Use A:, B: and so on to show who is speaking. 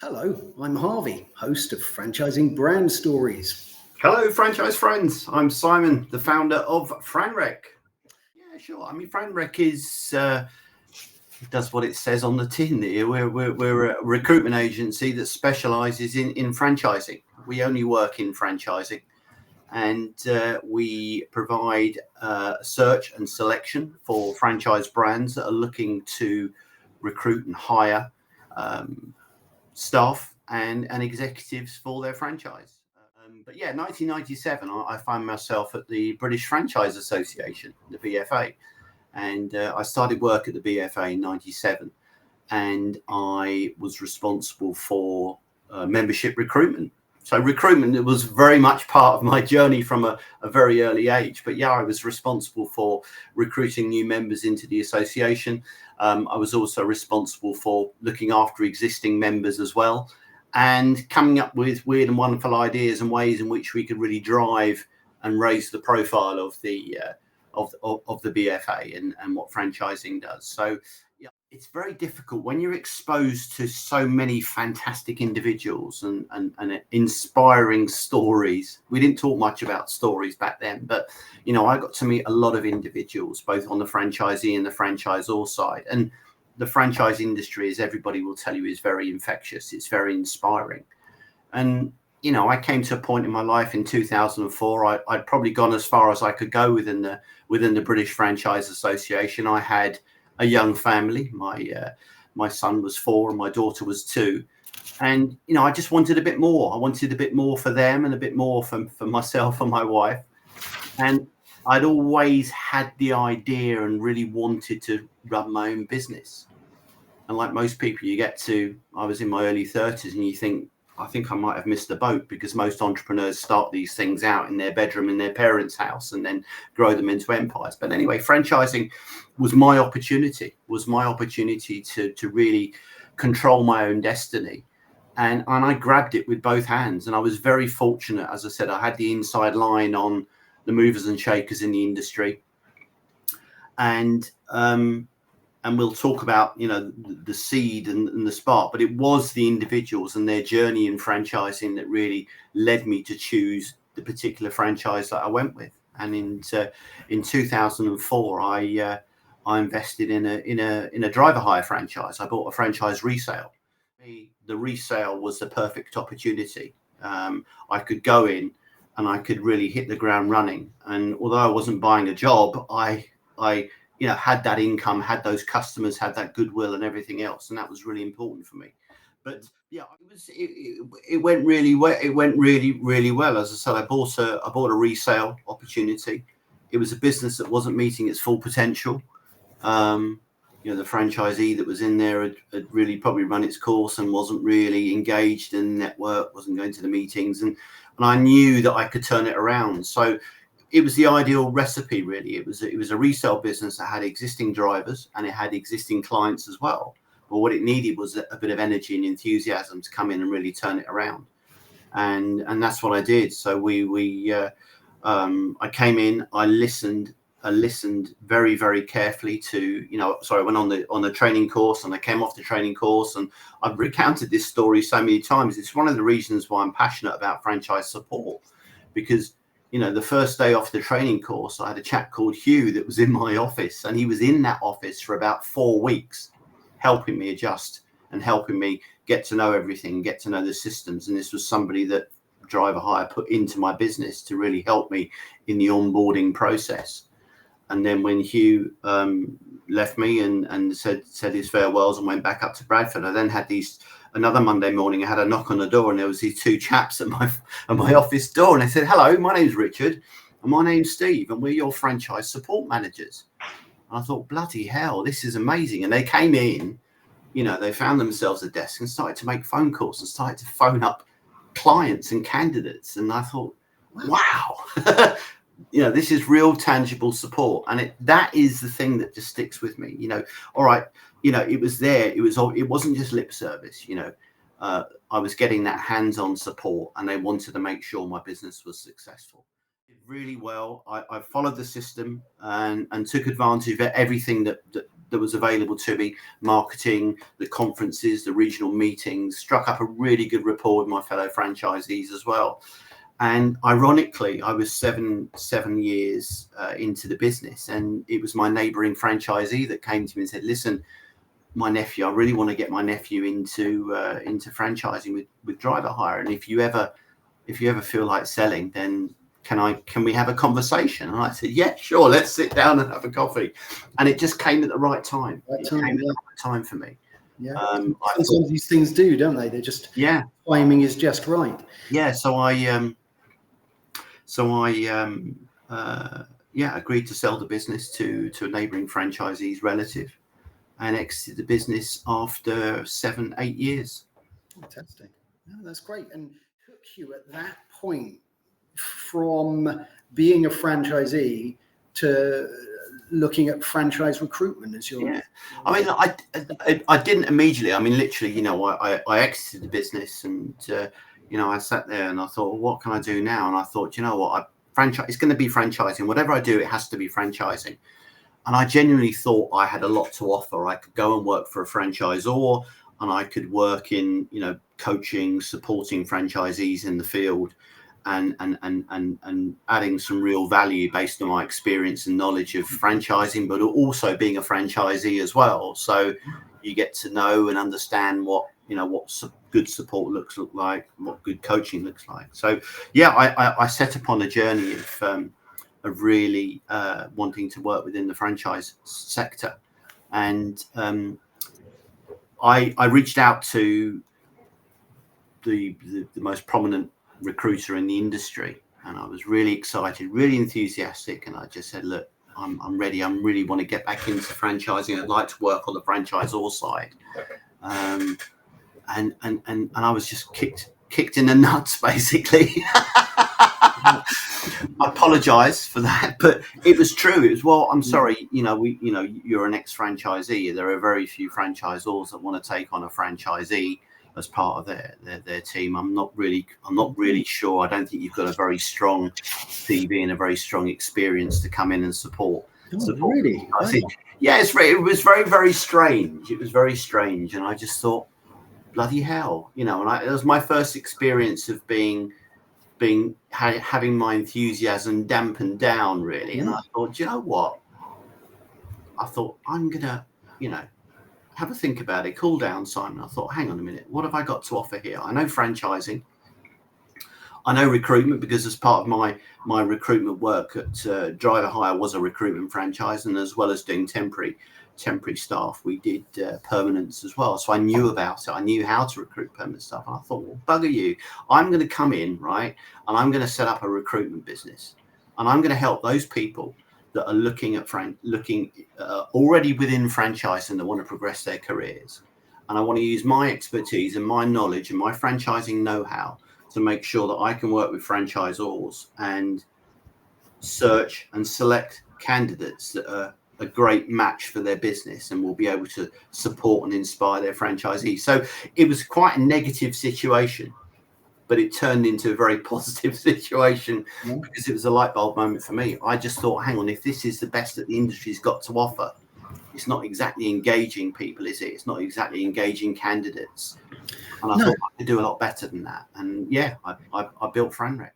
A: Hello, I'm Harvey, host of Franchising Brand Stories.
B: Hello, franchise friends. I'm Simon, the founder of FranRec. Yeah, sure. I mean, FranRec does what it says on the tin here. We're a recruitment agency that specialises in franchising. We only work in franchising, and we provide search and selection for franchise brands that are looking to recruit and hire staff and executives for their franchise. But yeah, 1997, I found myself at the British Franchise Association, the BFA, and I started work at the BFA in 97, and I was responsible for membership recruitment. So recruitment, it was very much part of my journey from a very early age. But yeah, I was responsible for recruiting new members into the association. I was also responsible for looking after existing members as well, and coming up with weird and wonderful ideas and ways in which we could really drive and raise the profile of the BFA and what franchising does. So yeah, it's very difficult when you're exposed to so many fantastic individuals and inspiring stories. We didn't talk much about stories back then, but I got to meet a lot of individuals, both on the franchisee and the franchisor side. And the franchise industry, as everybody will tell you, is very infectious. It's very inspiring. And I came to a point in my life in 2004. I'd probably gone as far as I could go within the British Franchise Association. I had a young family. My son was 4 and my daughter was 2. And I just wanted a bit more. I wanted a bit more for them and a bit more for myself and my wife. And I'd always had the idea and really wanted to run my own business. And like most people, I was in my early 30s and you think, I think I might have missed the boat, because most entrepreneurs start these things out in their bedroom in their parents' house and then grow them into empires. But anyway, franchising was my opportunity to really control my own destiny. And I grabbed it with both hands. And I was very fortunate. As I said, I had the inside line on the movers and shakers in the industry. And we'll talk about, the seed and the spark, but it was the individuals and their journey in franchising that really led me to choose the particular franchise that I went with. And in 2004, I invested in a driver hire franchise. I bought a franchise resale. The resale was the perfect opportunity. I could go in and I could really hit the ground running. And although I wasn't buying a job, I had that income, had those customers, had that goodwill and everything else. And that was really important for me. But yeah, it went really well. It went really, really well. As I said, I bought a resale opportunity. It was a business that wasn't meeting its full potential. The franchisee that was in there had really probably run its course and wasn't really engaged in the network, wasn't going to the meetings. And I knew that I could turn it around. So it was the ideal recipe, really. It was a resale business that had existing drivers and it had existing clients as well. But what it needed was a bit of energy and enthusiasm to come in and really turn it around. And that's what I did. So I came in, I listened very, very carefully to, I went on the training course and I came off the training course, and I've recounted this story so many times. It's one of the reasons why I'm passionate about franchise support, because the first day off the training course, I had a chap called Hugh that was in my office, and he was in that office for about 4 weeks, helping me adjust and helping me get to know everything, get to know the systems. And this was somebody that Driver Hire put into my business to really help me in the onboarding process. And then when Hugh left me and said his farewells and went back up to Bradford, I then had another Monday morning, I had a knock on the door, and there was these 2 chaps at my office door, and they said, "Hello, my name's Richard and my name's Steve, and we're your franchise support managers." And I thought, bloody hell, this is amazing. And they came in, they found themselves at a desk and started to make phone calls and started to phone up clients and candidates. And I thought, wow, this is real tangible support. And that is the thing that just sticks with me. All right, it was there. It wasn't just lip service. I was getting that hands-on support, and they wanted to make sure my business was successful. Did really well. I followed the system and took advantage of everything that that was available to me, marketing, the conferences, the regional meetings, struck up a really good rapport with my fellow franchisees as well. And ironically, I was seven years into the business, and it was my neighboring franchisee that came to me and said, listen, my nephew, I really want to get my nephew into franchising with driver hire. And if you ever feel like selling, then can we have a conversation? And I said, yeah, sure, let's sit down and have a coffee. And it just came at the right time. It came at the right time for me.
A: Yeah. Sometimes these things do, don't they? They're just, timing is just right.
B: Yeah. So I agreed to sell the business to a neighboring franchisee's relative, and exited the business after 7-8 years.
A: Fantastic. No, that's great. And took you at that point from being a franchisee to looking at franchise recruitment as your...
B: I mean, I didn't immediately. I mean, literally, I exited the business, and I sat there and I thought, well, what can I do now? And I thought, it's going to be franchising. Whatever I do, it has to be franchising. And I genuinely thought I had a lot to offer. I could go and work for a franchisor, and I could work in, coaching, supporting franchisees in the field, and adding some real value based on my experience and knowledge of franchising, but also being a franchisee as well. So you get to know and understand what good support looks like, what good coaching looks like. So I set upon a journey of really wanting to work within the franchise sector, and I reached out to the most prominent recruiter in the industry, and I was really excited, really enthusiastic, and I just said, look, I'm ready. I really want to get back into franchising. I'd like to work on the franchisor side. And I was just kicked in the nuts, basically. I apologize for that, but it was true. It was, well, I'm sorry, you're an ex-franchisee. There are very few franchisors that want to take on a franchisee as part of their team. I'm not really sure. I don't think you've got a very strong CV and a very strong experience to come in and support.
A: Really?
B: I think, it was very, very strange. It was very strange, and I just thought, bloody hell, and it was my first experience of having my enthusiasm dampened down, really. And I thought, you know what? I thought, I'm gonna, have a think about it, cool down, Simon. I thought, hang on a minute, what have I got to offer here? I know franchising, I know recruitment, because as part of my recruitment work at Driver Hire was a recruitment franchise, and as well as doing temporary staff, we did permanents as well. So I knew about it. I knew how to recruit permanent staff. And I thought, well, bugger you. I'm going to come in, right, and I'm going to set up a recruitment business, and I'm going to help those people that are looking already within franchising and that want to progress their careers. And I want to use my expertise and my knowledge and my franchising know-how to make sure that I can work with franchisors and search and select candidates that are a great match for their business and will be able to support and inspire their franchisees. So it was quite a negative situation, but it turned into a very positive situation because it was a light bulb moment for me. I just thought, hang on, if this is the best that the industry's got to offer, it's not exactly engaging people, is it? It's not exactly engaging candidates. And I thought I could do a lot better than that. And I built FranRec.